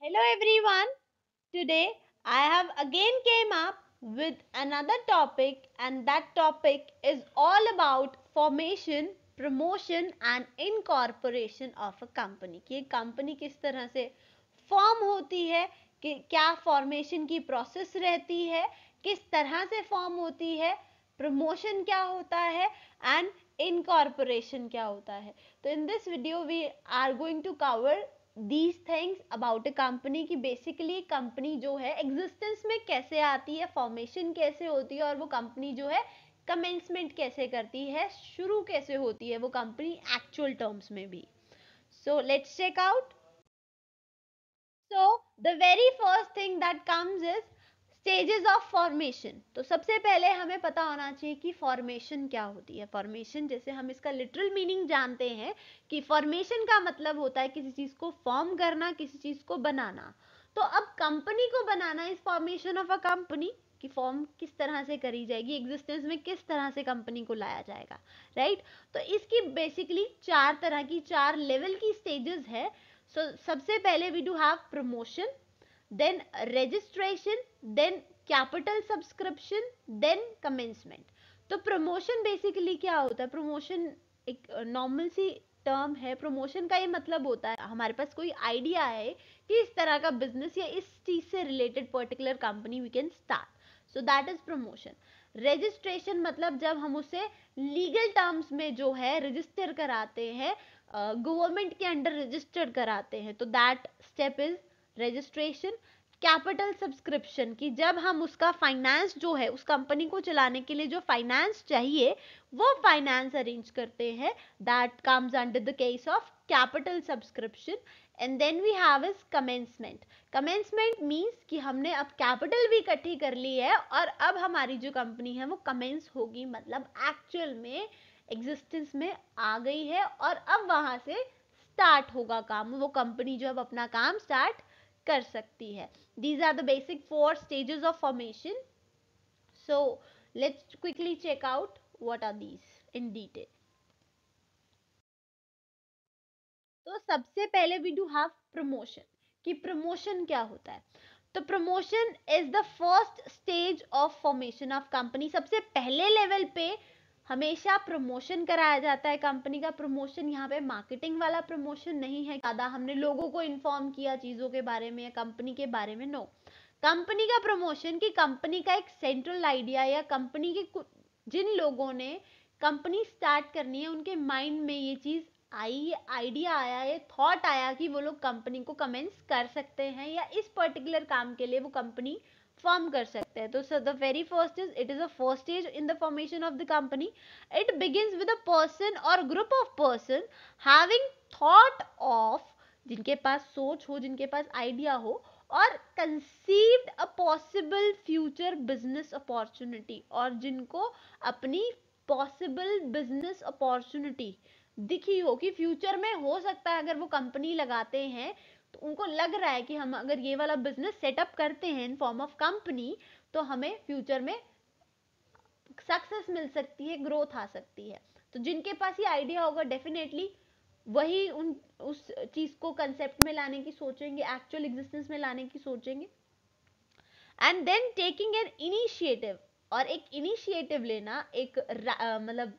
Hello everyone. Today I have again came up with another topic, and that topic is all about formation, promotion and incorporation of a company. कि एक company किस तरह से form होती है, कि क्या फॉर्मेशन की प्रोसेस रहती है, किस तरह से फॉर्म होती है, प्रमोशन क्या होता है एंड इनकॉर्पोरेशन क्या होता है. तो in this video we are going to cover these things about a company की बेसिकली कंपनी जो है एग्जिस्टेंस में कैसे आती है, फॉर्मेशन कैसे होती है और वो कंपनी जो है कमेंसमेंट कैसे करती है, शुरू कैसे होती है वो कंपनी एक्चुअल टर्म्स में भी. So let's check out. So the very first thing that comes is stages of formation. तो सबसे पहले हमें पता होना चाहिए कि फॉर्मेशन क्या होती है. फॉर्मेशन जैसे हम इसका लिटरल मीनिंग जानते हैं कि फॉर्मेशन का मतलब होता है किसी चीज को फॉर्म करना, किसी चीज को बनाना. तो अब कंपनी को बनाना is formation of a company, कि फॉर्म किस तरह से करी जाएगी, एग्जिस्टेंस में किस तरह से कंपनी को लाया जाएगा, राइट. तो इसकी बेसिकली चार तरह की, चार लेवल की स्टेजेस है. सो सबसे पहले we do have promotion, then registration, then capital subscription, then commencement. तो प्रमोशन बेसिकली क्या होता है? प्रमोशन एक नॉर्मल सी टर्म है. प्रमोशन का ये मतलब होता है हमारे पास कोई आइडिया है कि इस तरह का बिजनेस या इस चीज से related particular company we can start, so that is promotion. Registration मतलब जब हम उसे लीगल टर्म्स में जो है रजिस्टर कराते हैं, गवर्नमेंट के अंडर रजिस्टर्ड कराते हैं, तो that step is registration. Capital subscription की जब हम उसका फाइनेंस जो है, उस कंपनी को चलाने के लिए जो फाइनेंस चाहिए वो फाइनेंस अरेंज करते हैं, that comes under the case of capital subscription. And then we have is commencement. Commencement means कि हमने अब कैपिटल भी इकट्ठी कर ली है और अब हमारी जो कंपनी है वो कमेंस होगी, मतलब एक्चुअल में एग्जिस्टेंस में आ गई है और अब वहां से स्टार्ट होगा काम. वो कंपनी जो अब अपना काम स्टार्ट कर सकती है. These are the basic 4 stages of formation. So let's quickly check out what are these in detail. तो सबसे पहले we do have promotion. कि प्रमोशन क्या होता है? तो promotion is the first stage of formation of company. सबसे पहले लेवल पे हमेशा प्रमोशन कराया जाता है कंपनी का. प्रमोशन यहाँ पे मार्केटिंग वाला प्रमोशन नहीं है, ज्यादा हमने लोगों को इन्फॉर्म किया चीजों के बारे में या कंपनी के बारे में, नो. कंपनी का प्रमोशन की कंपनी का एक सेंट्रल आइडिया या कंपनी के जिन लोगों ने कंपनी स्टार्ट करनी है उनके माइंड में ये चीज आई, ये आइडिया आया, ये थॉट आया कि वो लोग कंपनी को कमेंस कर सकते हैं या इस पर्टिकुलर काम के लिए वो कंपनी फॉर्म कर सकते हैं. तो sir the very first is, it is a first stage in the formation of the company. It begins with a person और group of person having thought of, जिनके पास सोच हो, जिनके पास आइडिया हो, और conceived a possible future business opportunity, और जिनको अपनी पॉसिबल बिजनेस अपॉर्चुनिटी दिखी हो कि फ्यूचर में हो सकता है अगर वो कंपनी लगाते हैं तो उनको लग रहा है कि हम अगर ये वाला बिजनेस सेटअप करते हैं इन फॉर्म ऑफ कंपनी तो हमें फ्यूचर में सक्सेस मिल सकती है, ग्रोथ आ सकती है. तो जिनके पास ये आइडिया होगा डेफिनेटली वही उस चीज को कंसेप्ट में लाने की सोचेंगे, एक्चुअल एग्जिस्टेंस में लाने की सोचेंगे. And then taking an initiative, और एक इनिशिएटिव लेना, एक मतलब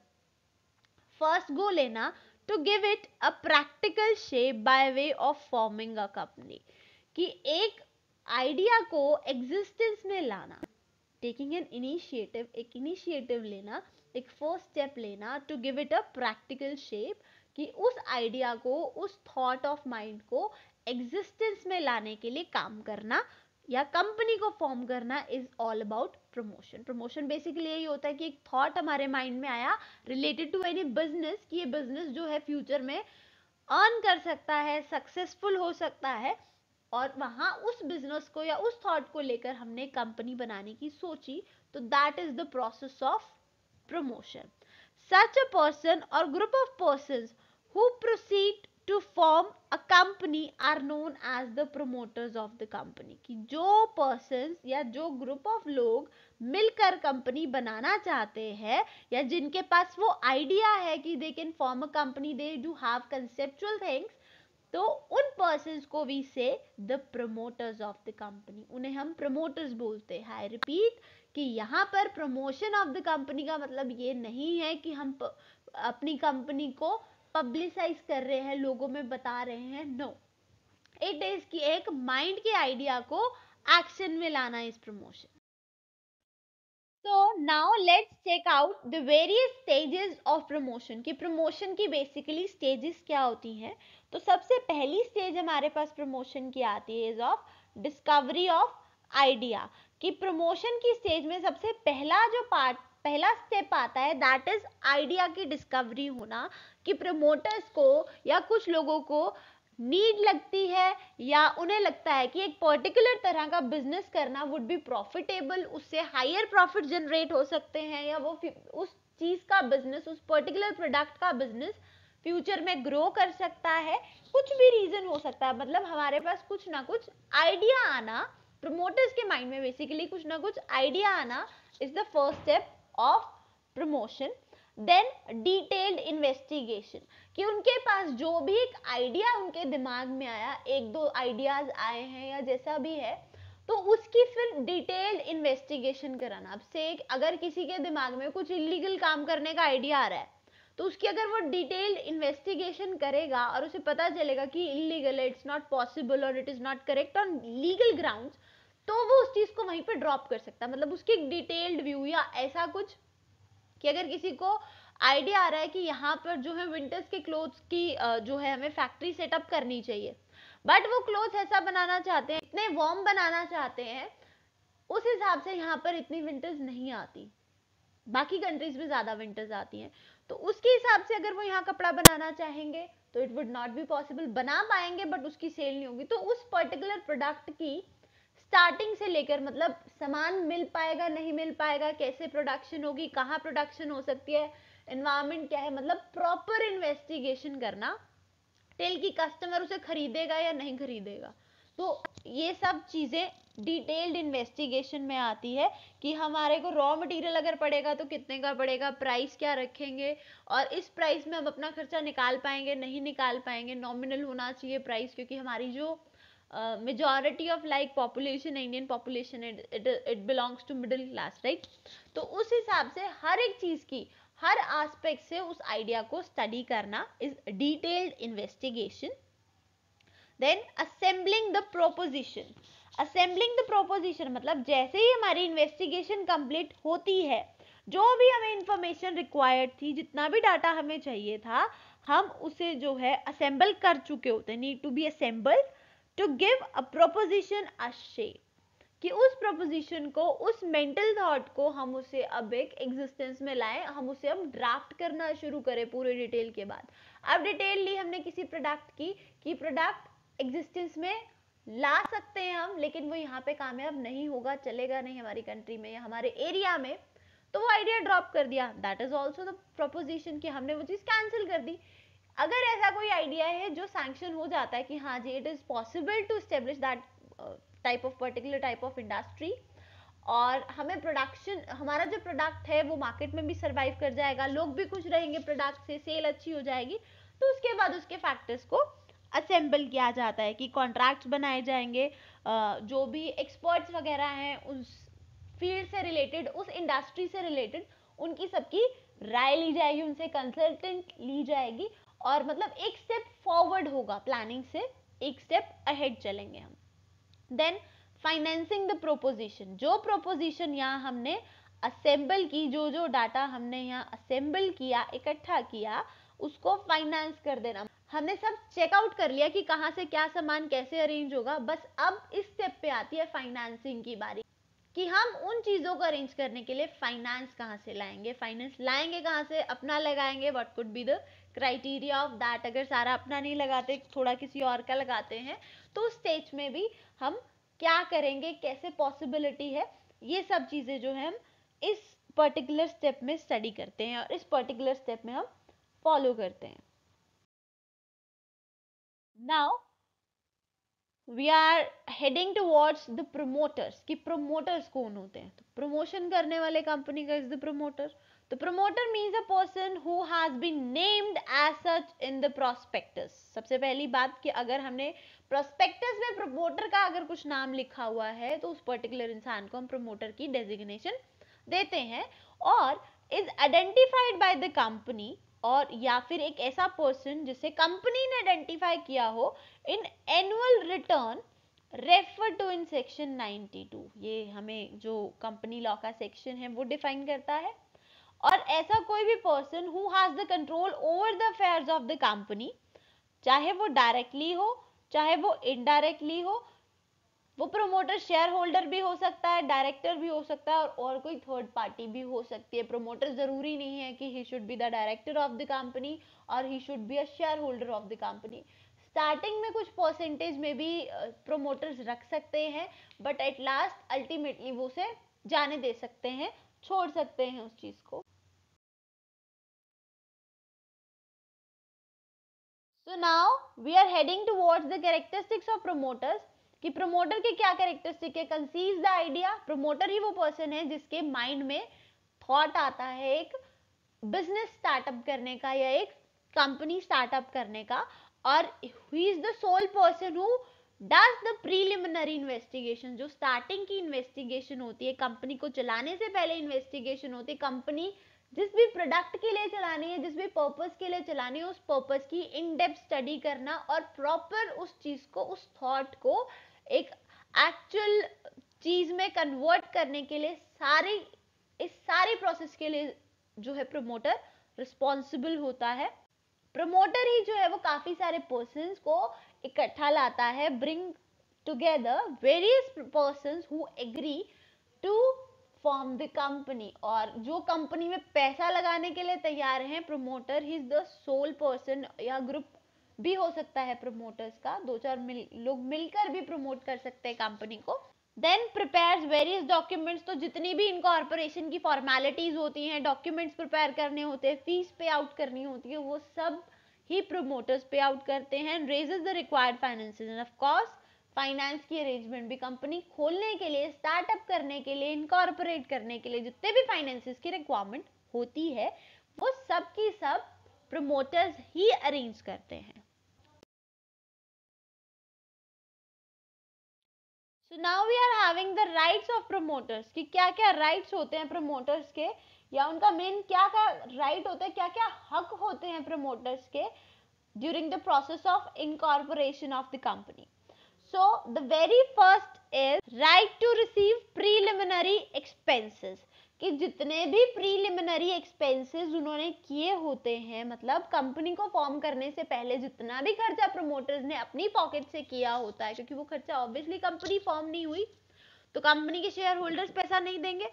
फर्स्ट गो लेना to give it a practical shape by way of forming a company. कि एक आइडिया को एग्जिस्टेंस में लाना, टेकिंग एन इनिशिएटिव, एक इनिशिएटिव लेना, एक फर्स्ट स्टेप लेना to give it a practical shape, कि उस आइडिया को, उस थॉट ऑफ माइंड को एग्जिस्टेंस में लाने के लिए काम करना या कंपनी को फॉर्म करना is all about promotion. Promotion basically यही होता है कि एक थॉट हमारे माइंड में आया रिलेटेड टू एनी बिजनेस, कि ये बिजनेस जो है फ्यूचर में अर्न कर सकता है, सक्सेसफुल हो सकता है, और वहां उस बिजनेस को या उस थॉट को लेकर हमने कंपनी बनाने की सोची. तो that is the process of promotion. Such a person और group of persons who proceed to form a company are known as the promoters of the company. कि जो persons या जो group of लोग मिलकर कंपनी बनाना चाहते हैं या जिनके पास वो आइडिया है कि they can form a company, they do have conceptual things, तो उन पर्सन्स को वी से the promoters of the company, उन्हें हम प्रमोटर्स बोलते हैं। आई रिपीट कि यहाँ पर प्रमोशन ऑफ द कंपनी का मतलब ये नहीं है कि हम अपनी कंपनी को पब्लिसाइज कर रहे हैं, लोगों में बता रहे हैं, नो, इट इज कि एक माइंड के आइडिया को एक्शन में लाना इस promotion. So now let's check out the various stages of promotion कि promotion की basically stages क्या होती हैं। तो सबसे पहली stage हमारे पास promotion की आती है is of discovery of idea कि promotion की stage में सबसे पहला जो पहला स्टेप आता है दैट इज आइडिया की डिस्कवरी होना कि प्रमोटर्स को या कुछ लोगों को नीड लगती है या उन्हें लगता है कि एक पर्टिकुलर तरह का बिजनेस करना वुड बी प्रॉफिटेबल, उससे हायर प्रॉफिट जनरेट हो सकते हैं या वो उस चीज का बिजनेस, उस पर्टिकुलर प्रोडक्ट का बिजनेस फ्यूचर में ग्रो कर सकता है। कुछ भी रीजन हो सकता है, मतलब हमारे पास कुछ ना कुछ आइडिया आना, प्रमोटर्स के माइंड में बेसिकली कुछ ना कुछ आइडिया आना is the first step of promotion. Then detailed investigation कि उनके पास जो भी एक आइडिया उनके दिमाग में आया, एक दो आइडियाज आए हैं या जैसा भी है, तो उसकी फिर डिटेल्ड इन्वेस्टिगेशन कराना। अब से अगर किसी के दिमाग में कुछ इलीगल काम करने का आइडिया आ रहा है तो उसकी अगर वो डिटेल्ड इन्वेस्टिगेशन करेगा और उसे पता चलेगा कि इलीगल है, इट्स नॉट पॉसिबल और it is not correct on legal grounds, तो वो उस चीज को वहीं पे ड्रॉप कर सकता है। मतलब उसकी एक डिटेल्ड व्यू या ऐसा कुछ कि अगर किसी को आइडिया आ रहा है कि यहाँ पर जो है विंटर्स के क्लोथ्स की जो है हमें फैक्ट्री सेटअप करनी चाहिए, बट वो क्लोथ्स ऐसा बनाना चाहते हैं, इतने वार्म बनाना चाहते हैं, उस हिसाब से यहाँ पर इतनी विंटर्स नहीं आती, बाकी कंट्रीज में ज्यादा विंटर्स आती हैं, तो उसके हिसाब से अगर वो यहाँ कपड़ा बनाना चाहेंगे तो it would not be possible. बना पाएंगे बट उसकी सेल नहीं होगी। तो उस पर्टिकुलर प्रोडक्ट की स्टार्टिंग से लेकर, मतलब सामान मिल पाएगा नहीं मिल पाएगा, कैसे प्रोडक्शन होगी, कहाँ प्रोडक्शन हो सकती है, एनवायरमेंट क्या है, मतलब प्रॉपर इन्वेस्टिगेशन करना टिल की कस्टमर उसे खरीदेगा या नहीं खरीदेगा। तो ये सब चीजें डिटेल्ड इन्वेस्टिगेशन में आती है कि हमारे को रॉ मटेरियल अगर पड़ेगा तो कितने का पड़ेगा, प्राइस क्या रखेंगे और इस प्राइस में हम अपना खर्चा निकाल पाएंगे नहीं निकाल पाएंगे। नॉमिनल होना चाहिए प्राइस, क्योंकि हमारी जो majority of like population, Indian population, it belongs to middle class, right. तो उस हिसाब से हर एक चीज की हर एस्पेक्ट से उस आइडिया को स्टडी करना is detailed investigation. Then assembling the proposition. Assembling the proposition मतलब जैसे ही हमारी इन्वेस्टिगेशन कंप्लीट होती है, जो भी हमें इंफॉर्मेशन रिक्वायर्ड थी, जितना भी डाटा हमें चाहिए था, हम उसे जो है असेंबल कर चुके होते हैं, need to be assembled to give a proposition a shape कि उस प्रोपोजिशन को, उस मेंटल थॉट को हम उसे अब एक एग्जिस्टेंस में लाएं, हम उसे अब ड्राफ्ट करना शुरू करें पूरे डिटेल के बाद। अब डिटेल ली हमने किसी प्रोडक्ट की कि प्रोडक्ट एग्जिस्टेंस में ला सकते हैं हम, लेकिन वो यहाँ पे कामयाब नहीं होगा, चलेगा नहीं हमारी कंट्री में या हमारे एरिया में, तो वो आइडिया ड्रॉप कर दिया, that is also the proposition कि हमने वो चीज कैंसिल कर दी। अगर ऐसा कोई आइडिया है जो सैंक्शन हो जाता है कि हाँ जी it is possible to establish that type of particular type of industry, और हमें प्रोडक्शन, हमारा जो प्रोडक्ट है वो मार्केट में भी सरवाइव कर जाएगा, लोग भी खुश रहेंगे प्रोडक्ट से, सेल अच्छी हो जाएगी, तो उसके बाद उसके फैक्टर्स को असेंबल किया जाता है कि कॉन्ट्रैक्ट्स बनाए जाएंगे, जो भी एक्सपर्ट्स वगैरह हैं उस फील्ड से रिलेटेड, उस इंडस्ट्री से रिलेटेड, उनकी सबकी राय ली जाएगी, उनसे कंसल्टेंट ली जाएगी, और मतलब एक स्टेप फॉरवर्ड होगा, प्लानिंग से एक स्टेप अहेड चलेंगे हम। देन फाइनेंसिंग द प्रोपोजिशन, जो प्रोपोजिशन यहाँ हमने असेंबल की, जो जो डाटा हमने यहाँ असेंबल किया, इकट्ठा किया, उसको फाइनेंस कर देना। हमने सब चेकआउट कर लिया कि कहाँ से क्या सामान कैसे अरेंज होगा, बस अब इस स्टेप पे आती है फाइनेंसिंग की बारी कि हम उन चीजों को अरेंज करने के लिए फाइनेंस कहाँ से लाएंगे, फाइनेंस लाएंगे कहाँ से, अपना लगाएंगे, what could be the criteria of that, अगर सारा अपना नहीं लगाते थोड़ा किसी और का लगाते हैं तो उस स्टेज में भी हम क्या करेंगे, कैसे पॉसिबिलिटी है, ये सब चीजें जो है हम इस पर्टिकुलर स्टेप में स्टडी करते हैं और इस पर्टिकुलर स्टेप में हम फॉलो करते हैं। Now we are heading towards the promoters कि प्रमोटर्स कौन होते हैं। तो प्रमोशन करने वाले कंपनी का इज द प्रमोटर। तो promoter means a person who has been named as such in the prospectus. सबसे पहली बात कि अगर हमने प्रोस्पेक्टस में प्रमोटर का अगर कुछ नाम लिखा हुआ है तो उस पर्टिकुलर इंसान को हम प्रमोटर की डेजिग्नेशन देते हैं, और is identified by the company, और या फिर एक ऐसा पर्सन जिसे कंपनी ने आइडेंटिफाई किया हो in annual return refer to in section 92। ये हमें जो कंपनी लॉ का सेक्शन है वो डिफाइन करता है। और ऐसा कोई भी person who has the control over the affairs of the company, चाहे वो डायरेक्टली हो चाहे वो इनडायरेक्टली हो, वो प्रमोटर शेयर होल्डर भी हो सकता है, डायरेक्टर भी हो सकता है, और कोई थर्ड पार्टी भी हो सकती है। प्रमोटर जरूरी नहीं है कि he should be the director of the company और he should be a share holder of the company. Starting में कुछ परसेंटेज में भी प्रमोटर्स रख सकते हैं, बट एट लास्ट अल्टीमेटली वो उसे जाने दे सकते हैं, छोड़ सकते हैं उस चीज को। So now we are heading towards the characteristics of promoters, कि प्रमोटर के क्या कैरेक्टरिस्टिक है। कंसीव द आइडिया, प्रमोटर ही वो पर्सन है जिसके माइंड में थॉट आता है एक बिजनेस स्टार्टअप करने का या एक कंपनी स्टार्टअप करने का, और he is the sole person who does the preliminary investigation. जो स्टार्टिंग की इन्वेस्टिगेशन होती है, कंपनी को चलाने से पहले इन्वेस्टिगेशन होती है, कंपनी जिस भी प्रोडक्ट के लिए चलानी है, जिस भी पर्पस के लिए चलानी है, उस पर्पस की इन डेप्थ स्टडी करना और प्रॉपर उस चीज को, उस थॉट को एक एक्चुअल चीज में कन्वर्ट करने के लिए इस सारी प्रोसेस के लिए जो है प्रमोटर रिस्पॉन्सिबल होता है। प्रमोटर ही जो है वो काफी सारे पर्सन्स को इकट्ठा लाता है, bring together various persons who agree to form the company, और जो कंपनी में पैसा लगाने के लिए तैयार हैं। Promoter he is the sole person, या ग्रुप भी हो सकता है प्रमोटर्स का, दो चार लोग मिलकर भी प्रमोट कर सकते हैं कंपनी को। देन प्रिपेयर्स वेरियस डॉक्यूमेंट्स, तो जितनी भी इनकॉर्पोरेशन की फॉर्मेलिटीज होती हैं, डॉक्यूमेंट्स प्रिपेयर करने होते हैं, फीस पे आउट करनी होती है, वो सब ही प्रमोटर्स पे आउट करते हैं। Raises the required finances, end of course finance की अरेंजमेंट भी कंपनी खोलने के लिए, स्टार्टअप करने के लिए, इनकॉर्पोरेट करने के लिए जितने भी फाइनेंसेस की रिक्वायरमेंट होती है वो सब की सब प्रमोटर्स ही अरेंज करते हैं। So now we are having the rights of promoters, कि क्या क्या rights होते हैं promoters के, या उनका मेन क्या क्या right होता है, क्या क्या हक होते हैं promoters के during the process of incorporation of the company. So the very first is right to receive preliminary expenses, कि जितने भी प्रीलिमिनरी एक्सपेंसेस उन्होंने किए होते हैं, मतलब कंपनी को फॉर्म करने से पहले जितना भी खर्चा प्रमोटर्स ने अपनी पॉकेट से किया होता है, क्योंकि वो खर्चा ऑब्वियसली कंपनी फॉर्म नहीं हुई तो कंपनी के शेयर होल्डर्स पैसा नहीं देंगे,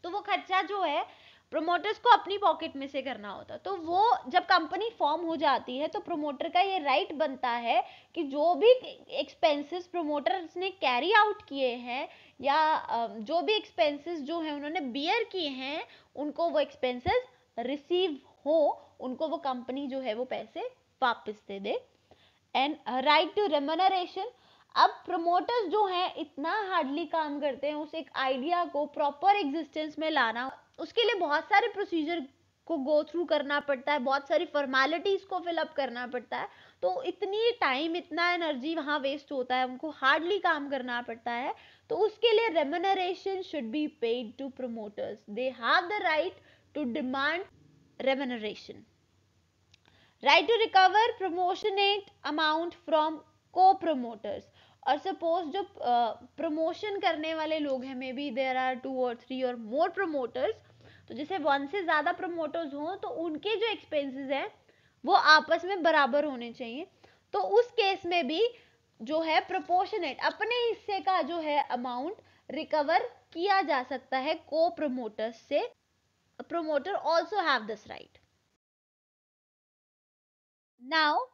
तो वो खर्चा जो है प्रोमोटर्स को अपनी पॉकेट में से करना होता है। तो वो जब कंपनी फॉर्म हो जाती है तो प्रोमोटर का ये राइट बनता है कि जो भी एक्सपेंसेस प्रोमोटर्स ने कैरी आउट किए हैं, या जो भी एक्सपेंसेस जो है उन्होंने बियर किए हैं, उनको वो एक्सपेंसेस रिसीव हो, उनको वो कंपनी जो है वो पैसे वापस दे दे। एंड राइट टू रेम्यूनरेशन, अब प्रमोटर्स जो हैं इतना हार्डली काम करते हैं उस एक आइडिया को प्रॉपर एग्जिस्टेंस में लाना, उसके लिए बहुत सारे प्रोसीजर को गो थ्रू करना पड़ता है, बहुत सारी फॉर्मेलिटीज को फिलअप करना पड़ता है, तो इतनी टाइम इतना एनर्जी वहाँ वेस्ट होता है, उनको हार्डली काम करना पड़ता है। तो उसके लिए remuneration should be paid to promoters, they have the right to demand remuneration. Right to recover promotional amount from को प्रमोटर्स, और सपोज जो प्रमोशन करने वाले लोग हैं, मे बी देयर आर 2 और 3 और मोर प्रमोटर्स, तो जैसे 1 से ज्यादा प्रमोटर्स हों तो उनके जो एक्सपेंसेस हैं वो आपस में बराबर होने चाहिए। तो उस केस में भी जो है प्रोपोर्शनेट अपने हिस्से का जो है अमाउंट रिकवर किया जा सकता है को प्रमोटर्स से। Promoter also have this right. Now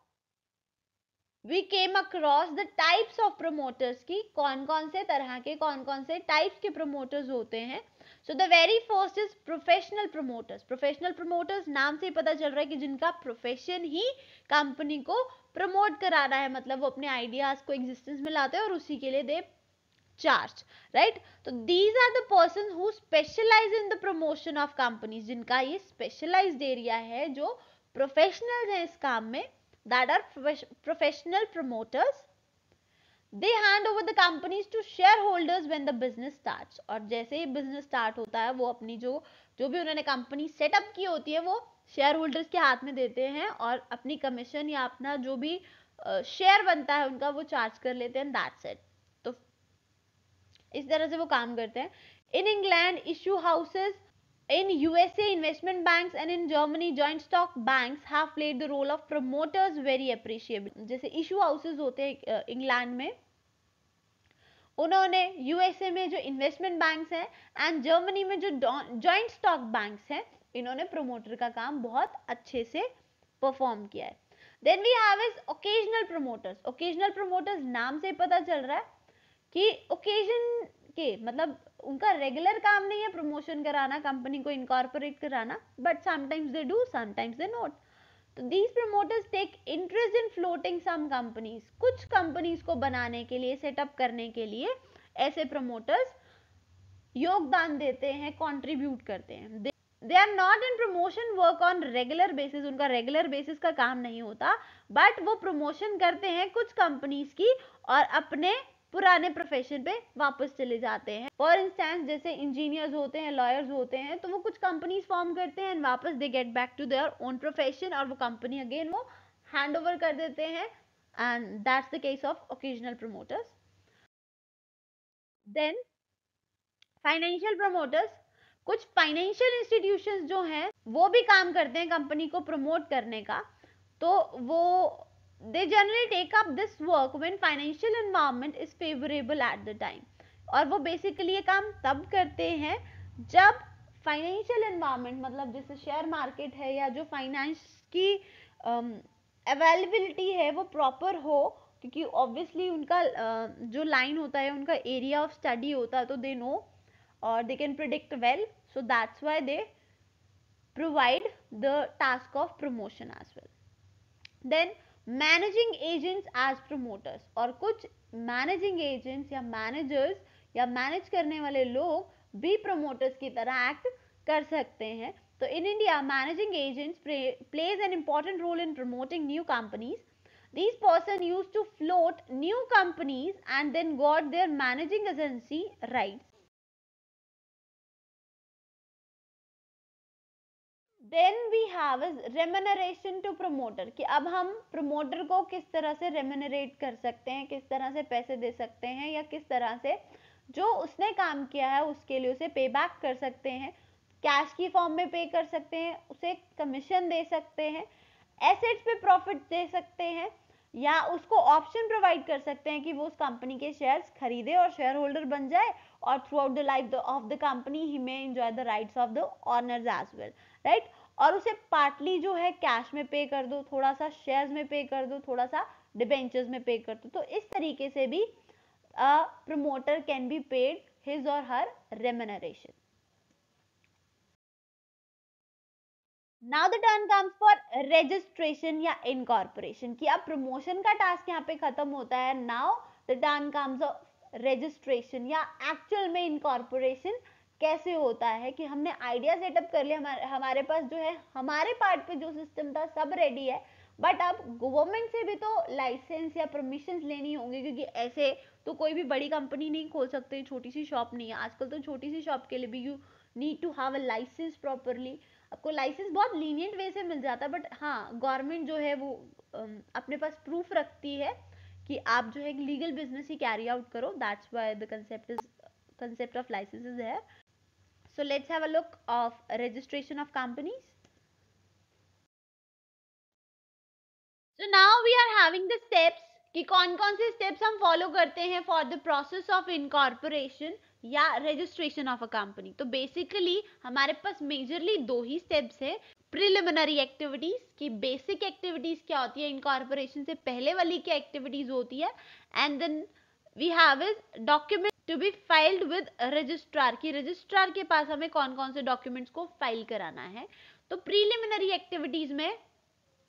we came across the types of promoters, की कौन कौन से तरह के, कौन कौन से टाइप्स के प्रमोटर्स होते हैं। सो the very first is professional promoters. Professional promoters नाम से ही पता चल रहा है कि जिनका प्रोफेशन ही कंपनी को प्रमोट कराना है, मतलब वो अपने आइडियाज को एग्जिस्टेंस में लाते हैं और उसी के लिए दे charged, right? तो these are the persons who specialize in the promotion of companies, जिनका ये specialized area है, जो professionals हैं इस काम में, that are professional promoters. They hand over the companies to shareholders when the business starts. और जैसे ही business start होता है, वो अपनी जो भी उन्होंने कंपनी सेटअप की होती है, वो शेयर होल्डर्स के हाथ में देते हैं और अपनी कमीशन या अपना जो भी शेयर बनता है उनका, वो चार्ज कर लेते हैं. That's it. तो इस तरह से वो काम करते हैं. In England issue houses, in USA investment banks and in Germany joint stock banks have played the role of promoters very appreciably. जैसे issue houses होते हैं इंग्लैंड में, उन्होंने यूएसए में जो इन्वेस्टमेंट बैंक्स हैं एंड जर्मनी में जो जॉइंट स्टॉक बैंक्स हैं, इन्होंने प्रोमोटर का काम बहुत अच्छे से परफॉर्म किया है. Then we have is occasional promoters. Occasional promoters नाम से पता चल रहा है कि ओकेजन के मतलब उनका रेगुलर काम नहीं है प्रमोशन कराना, कंपनी को इनकॉर्पोरेट कराना, but sometimes they do, sometimes they not. तो these promoters take interest in floating some companies. कुछ कंपनीज को बनाने के लिए, सेटअप करने के लिए ऐसे प्रमोटर्स योगदान देते हैं, कंट्रीब्यूट करते हैं. They are not in promotion work on regular basis. उनका रेगुलर बेसिस का काम नहीं होता, बट वो प्रमोशन करते हैं कुछ कंपनीज की और अपने पुराने प्रोफेशन पे वापस चले जाते हैं. फॉर इंस्टेंस जैसे इंजीनियर्स होते हैं, लॉयर्स होते हैं, तो वो कुछ कंपनीज फॉर्म करते हैं एंड वापस they get back to their own profession और वो कंपनी अगेन वो हैंड ओवर कर देते हैं. And that's the case of occasional promoters. Then financial promoters. कुछ फाइनेंशियल इंस्टीट्यूशंस जो हैं वो भी काम करते हैं कंपनी को प्रमोट करने का. तो वो they generally take up this work when financial environment is favorable at the time. और वो बेसिकली ये काम तब करते हैं जब फाइनेंशियल एनवायरनमेंट, मतलब जैसे शेयर मार्केट है या जो फाइनेंस की अवेलेबिलिटी है वो प्रॉपर हो, क्योंकि ऑब्वियसली उनका जो लाइन होता है, उनका एरिया ऑफ स्टडी होता है, तो दे नो और they can predict well. So that's why they provide the task of promotion as well. Then managing agents as promoters. और कुछ मैनेजिंग एजेंट्स या मैनेजर्स या मैनेज करने वाले लोग भी प्रमोटर्स की तरह एक्ट कर सकते हैं. तो in India managing agents plays an important role in promoting new companies. These person used to float new companies and then got their managing agency rights. Then we have is remuneration to promoter, कि अब हम promoter को किस तरह से remunerate कर सकते हैं, किस तरह से पैसे दे सकते हैं, या किस तरह से जो उसने काम किया है उसके लिए उसे पे बैक कर सकते हैं. कैश की फॉर्म में पे कर सकते हैं, उसे कमीशन दे सकते हैं, एसेट्स पे प्रॉफिट दे सकते हैं, या उसको ऑप्शन प्रोवाइड कर सकते हैं कि वो उस कंपनी के शेयर्स खरीदे और शेयर होल्डर बन जाए, और throughout the life of the company he may enjoy the rights of the owners as well, right. और उसे पार्टली जो है कैश में पे कर दो, थोड़ा सा शेयर्स में पे कर दो, थोड़ा सा डिबेंचर्स में पे कर दो. तो इस तरीके से भी promoter can be paid his और her remuneration. Now the turn comes for registration या इनकॉर्पोरेशन, कि अब प्रमोशन का टास्क यहाँ पे खत्म होता है. Now the turn comes of registration या एक्चुअल में इनकॉर्पोरेशन कैसे होता है, कि हमने आइडिया सेटअप कर लिया, हमारे पास जो है हमारे पार्ट पे जो सिस्टम था सब रेडी है, बट अब गवर्नमेंट से भी तो लाइसेंस या परमिशन लेनी होंगी, क्योंकि ऐसे तो कोई भी बड़ी कंपनी नहीं खोल सकते, छोटी सी शॉप नहीं है. आजकल तो छोटी सी शॉप के लिए भी you need to have a licence properly. आपको लाइसेंस बहुत लीनियंट वे से मिल जाता है, बट हाँ गवर्नमेंट जो है वो अपने पास प्रूफ रखती है कि आप जो है एक लीगल बिजनेस ही कैरी आउट करो. That's why the concept of license is there. So let's have a look of registration of companies. So now we are having the steps, कि कौन कौन से steps हम follow करते हैं for the process of incorporation या registration of a company. तो basically हमारे पास majorly दो ही steps है. प्रिलिमिनरी एक्टिविटीज, की बेसिक एक्टिविटीज क्या होती है, इनकॉर्पोरेशन से पहले वाली क्या एक्टिविटीज होती है, and then we have is document to be filed with registrar, की रजिस्ट्रार के पास हमें कौन कौन से डॉक्यूमेंट्स को फाइल कराना है. तो प्रीलिमिनरी एक्टिविटीज में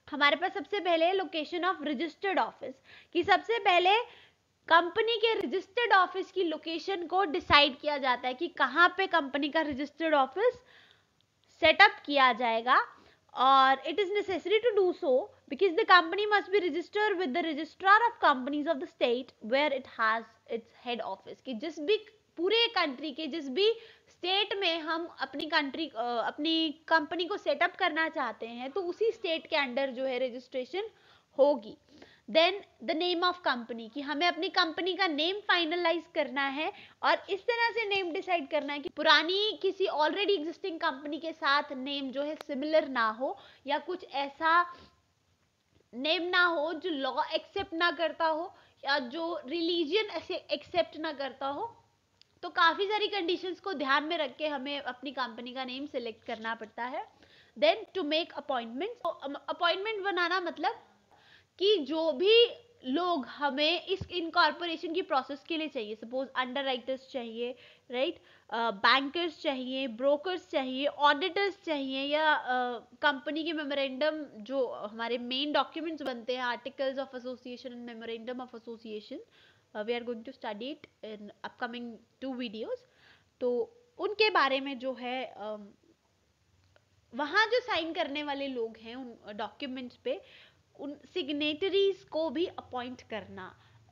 हमारे पास सबसे पहले लोकेशन ऑफ रजिस्टर्ड ऑफिस, कि सबसे पहले कंपनी के रजिस्टर्ड ऑफिस की लोकेशन को डिसाइड किया जाता है कि कहाँ पे कंपनी का रजिस्टर्ड ऑफिस सेटअप किया जाएगा. और it is necessary to do so because the company must be registered with the registrar of companies of the state where it has its head office. कि जिस भी पूरे कंट्री के जिस भी स्टेट में हम अपनी कंपनी को सेटअप करना चाहते हैं तो उसी स्टेट के अंडर जो है रजिस्ट्रेशन होगी. Then the name of company, कि हमें अपनी कंपनी का नेम फाइनलाइज करना है और इस तरह से नेम डिसाइड करना है कि पुरानी किसी ऑलरेडी एग्जिस्टिंग कंपनी के साथ नेम जो है सिमिलर ना हो या कुछ ऐसा नेम ना हो जो लॉ एक्सेप्ट ना करता हो या जो रिलीजियन एक्सेप्ट ना करता हो. तो काफी सारी कंडीशंस को ध्यान में रख के हमें अपनी कंपनी का नेम सिलेक्ट करना पड़ता है. Then to make appointment, appointment बनाना मतलब कि जो भी लोग हमें इस इनकॉर्पोरेशन की प्रोसेस के लिए चाहिए, सपोज अंडर राइटर्स चाहिए, राइट, बैंकर्स चाहिए, ब्रोकर्स चाहिए, ऑडिटर्स चाहिए, या कंपनी के मेमोरेंडम जो हमारे मेन डॉक्यूमेंट्स बनते हैं, articles of association and memorandum of association, we are going to study it in upcoming 2 videos. तो उनके बारे में जो है वहाँ जो साइन करने वाले लोग हैं उन डॉक्यूमेंट्स पे, उन सिग्नेटरीज को भी अपॉइंट करना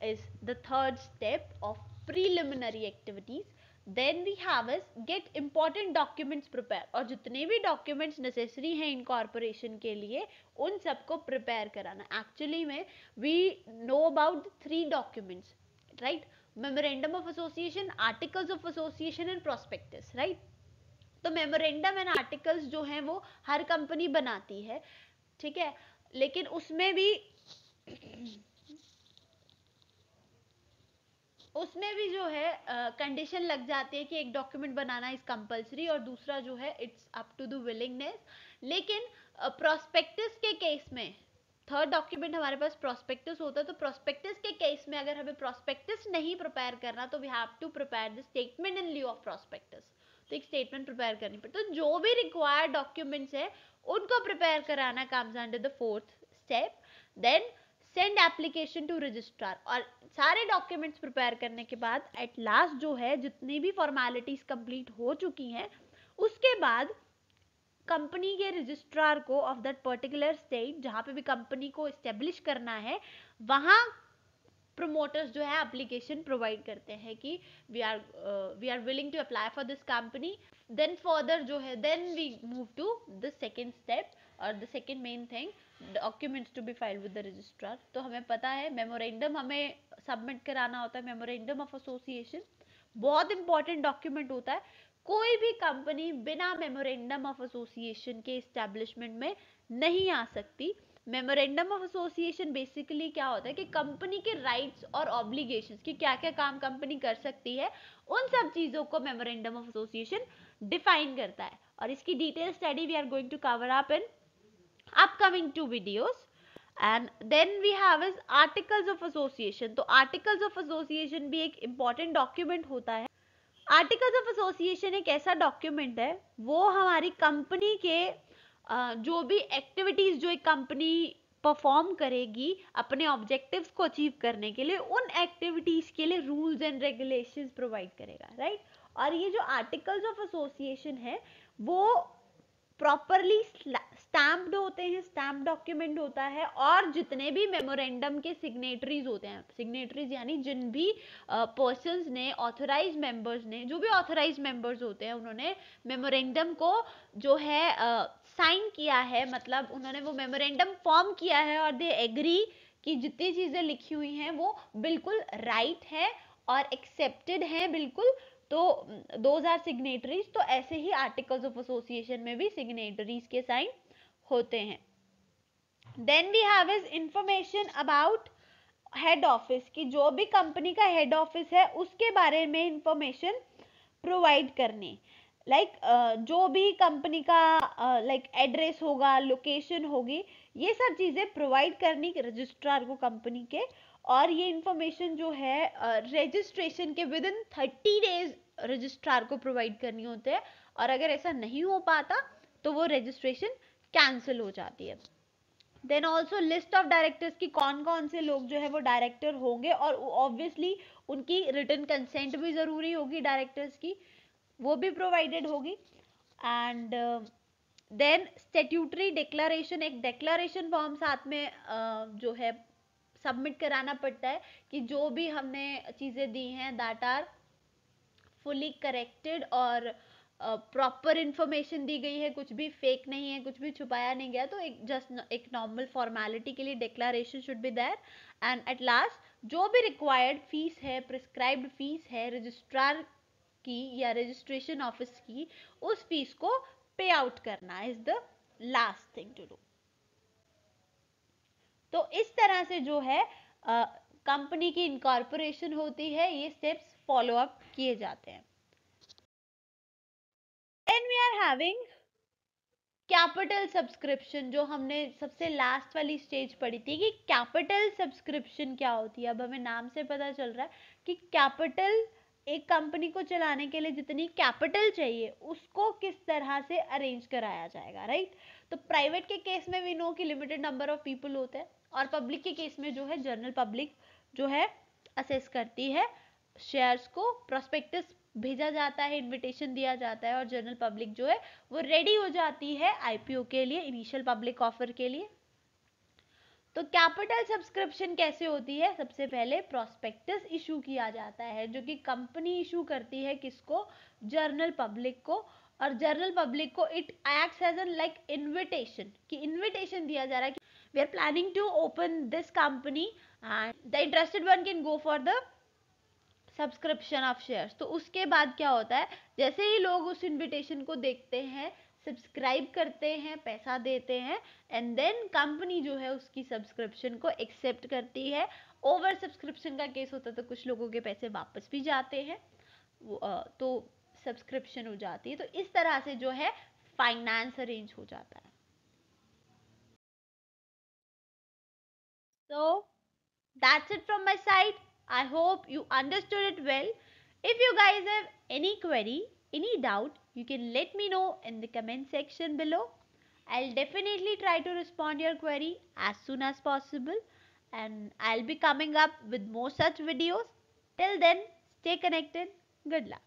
is the third step of preliminary activities. Then we have is get important documents prepare, और जितने भी डॉक्यूमेंट्स नेसेसरी हैं इनकॉर्पोरेशन के लिए उन सबको प्रिपेयर कराना. एक्चुअली में we know about 3 documents, right, memorandum of association, articles of association and prospectus, right. तो मेमोरेंडम एंड आर्टिकल्स जो हैं वो हर कंपनी बनाती है, ठीक है, लेकिन उसमें भी जो है कंडीशन लग जाती है कि एक डॉक्यूमेंट बनाना इज कंपलसरी और दूसरा जो है it's up to the willingness. लेकिन प्रोस्पेक्टस के केस में थर्ड डॉक्यूमेंट हमारे पास प्रोस्पेक्टस होता है, तो प्रोस्पेक्टस के केस में अगर हमें प्रोस्पेक्टस नहीं प्रिपेयर करना तो we have to prepare the statement in lieu of prospectus. तो एक स्टेटमेंट प्रिपेयर करनी पड़ती है. तो जो भी रिक्वायर्ड डॉक्यूमेंट्स है उनको प्रिपेयर कराना comes under the 4th step. Then send application to registrar, और सारे डॉक्यूमेंट्स प्रिपेयर करने के बाद एट लास्ट जो है जितनी भी फॉर्मेलिटीज कंप्लीट हो चुकी हैं उसके बाद कंपनी के रजिस्ट्रार को ऑफ दैट पर्टिकुलर स्टेट जहां पे भी कंपनी को एस्टेब्लिश करना है वहां प्रमोटर्स जो है एप्लीकेशन प्रोवाइड करते हैं कि we are willing to apply for this company. Then further जो है then we move to the second step और the second main thing, documents to be filed with the registrar. तो हमें पता है मेमोरेंडम हमें सबमिट कराना होता है. मेमोरेंडम ऑफ एसोसिएशन बहुत इंपॉर्टेंट डॉक्यूमेंट होता है. कोई भी कंपनी बिना मेमोरेंडम ऑफ एसोसिएशन के एस्टैब्लिशमेंट में नहीं आ सकती. मेमोरेंडम ऑफ एसोसिएशन बेसिकली क्या होता है कि कंपनी के राइट्स और ऑब्लिगेशंस कि क्या क्या काम कंपनी कर सकती है उन सब चीजों को मेमोरेंडम ऑफ एसोसिएशन डिफाइन करता है. और इसकी detail study we are going to cover up in upcoming 2 videos. And then we have is articles of association. तो articles of association भी एक important document होता है. आर्टिकल्स ऑफ एसोसिएशन एक ऐसा डॉक्यूमेंट है वो हमारी कंपनी के जो भी एक्टिविटीज जो एक कंपनी परफॉर्म करेगी अपने ऑब्जेक्टिव्स को अचीव करने के लिए, उन एक्टिविटीज के लिए रूल्स एंड रेगुलेशंस प्रोवाइड करेगा, राइट. और ये जो आर्टिकल्स ऑफ एसोसिएशन है वो प्रॉपरली स्टैम्प्ड होते हैं, स्टैम्प डॉक्यूमेंट होता है. और जितने भी मेमोरेंडम के सिग्नेटरीज होते हैं, सिग्नेटरीज यानी जिन भी पर्सन्स ने ऑथराइज्ड मेंबर्स ने जो भी ऑथराइज्ड मेंबर्स होते हैं उन्होंने मेमोरेंडम को जो है साइन किया है, मतलब उन्होंने वो मेमोरेंडम फॉर्म किया है और दे एग्री कि जितनी चीजें लिखी हुई हैं वो बिल्कुल राइट है और एक्सेप्टेड है बिल्कुल. तो दोज आर सिग्नेटरीज. तो ऐसे ही आर्टिकल्स ऑफ एसोसिएशन में भी सिग्नेटरीज के साइन होते हैं. Then we have is information about head office की जो भी कंपनी का हेड ऑफिस है उसके बारे में इंफॉर्मेशन प्रोवाइड करने. जो भी कंपनी का एड्रेस होगा, लोकेशन होगी, ये सब चीजें प्रोवाइड करनी रजिस्ट्रार को कंपनी के. और ये इंफॉर्मेशन जो है रजिस्ट्रेशन के विद इन 30 डेज रजिस्ट्रार को प्रोवाइड करनी होते हैं. और अगर ऐसा नहीं हो पाता तो वो रजिस्ट्रेशन कैंसिल हो जाती है. Then also list of directors की कौन कौन से लोग जो है वो डायरेक्टर होंगे, और ऑब्वियसली उनकी रिटन कंसेंट भी ज़रूरी होगी डायरेक्टर्स की, वो भी प्रोवाइडेड होगी. एंड देन स्टेट्यूटरी डिक्लेरेशन, एक डिक्लेरेशन फॉर्म साथ में जो है सबमिट कराना पड़ता है कि जो भी हमने चीज़ें दी हैं दैट आर फुली करेक्टेड और प्रॉपर इंफॉर्मेशन दी गई है, कुछ भी फेक नहीं है, कुछ भी छुपाया नहीं गया. तो एक जस्ट एक नॉर्मल फॉर्मेलिटी के लिए declaration should be there. And at last जो भी रिक्वायर्ड फीस है, प्रिस्क्राइब्ड फीस है रजिस्ट्रार की या रजिस्ट्रेशन ऑफिस की, उस फीस को पे आउट करना is the last thing to do. तो इस तरह से जो है कंपनी की इनकॉर्पोरेशन होती है, ये स्टेप्स फॉलो अप किए जाते हैं. Then we are having capital subscription, जो हमने सबसे लास्ट वाली स्टेज पढ़ी थी कि कैपिटल सब्सक्रिप्शन क्या होती है. अब हमें नाम से पता चल रहा है कि कैपिटल, एक कंपनी को चलाने के लिए जितनी कैपिटल चाहिए उसको किस तरह से अरेंज कराया जाएगा, राइट. तो प्राइवेट के केस में वी नो कि लिमिटेड नंबर ऑफ पीपल होते हैं, और पब्लिक के केस में जो है जनरल पब्लिक जो है असेस करती है शेयर्स को, प्रोस्पेक्टस भेजा जाता है, इनविटेशन दिया जाता है, और जनरल पब्लिक जो है वो रेडी हो जाती है आईपीओ के लिए, इनिशियल पब्लिक ऑफर के लिए. तो कैपिटल सब्सक्रिप्शन कैसे होती है? सबसे पहले प्रोस्पेक्टस इशू किया जाता है, जो कि कंपनी इशू करती है किसको? जनरल पब्लिक को. और जनरल पब्लिक को it acts as an like invitation, कि इनविटेशन दिया जा रहा है कि we are planning to open this company and the interested one can go for the subscription of shares. तो उसके बाद क्या होता है, जैसे ही लोग उस इनविटेशन को देखते हैं, सब्सक्राइब करते हैं, पैसा देते हैं, एंड देन कंपनी जो है उसकी सब्सक्रिप्शन को एक्सेप्ट करती है. ओवर सब्सक्रिप्शन का केस होता है तो कुछ लोगों के पैसे वापस भी जाते हैं, तो सब्सक्रिप्शन हो जाती है. तो इस तरह से जो है फाइनेंस अरेंज हो जाता है. So that's it from my side. I hope you understood it well. If you guys have any query, any doubt, you can let me know in the comment section below. I'll definitely try to respond your query as soon as possible, and I'll be coming up with more such videos. Till then, stay connected. Good luck.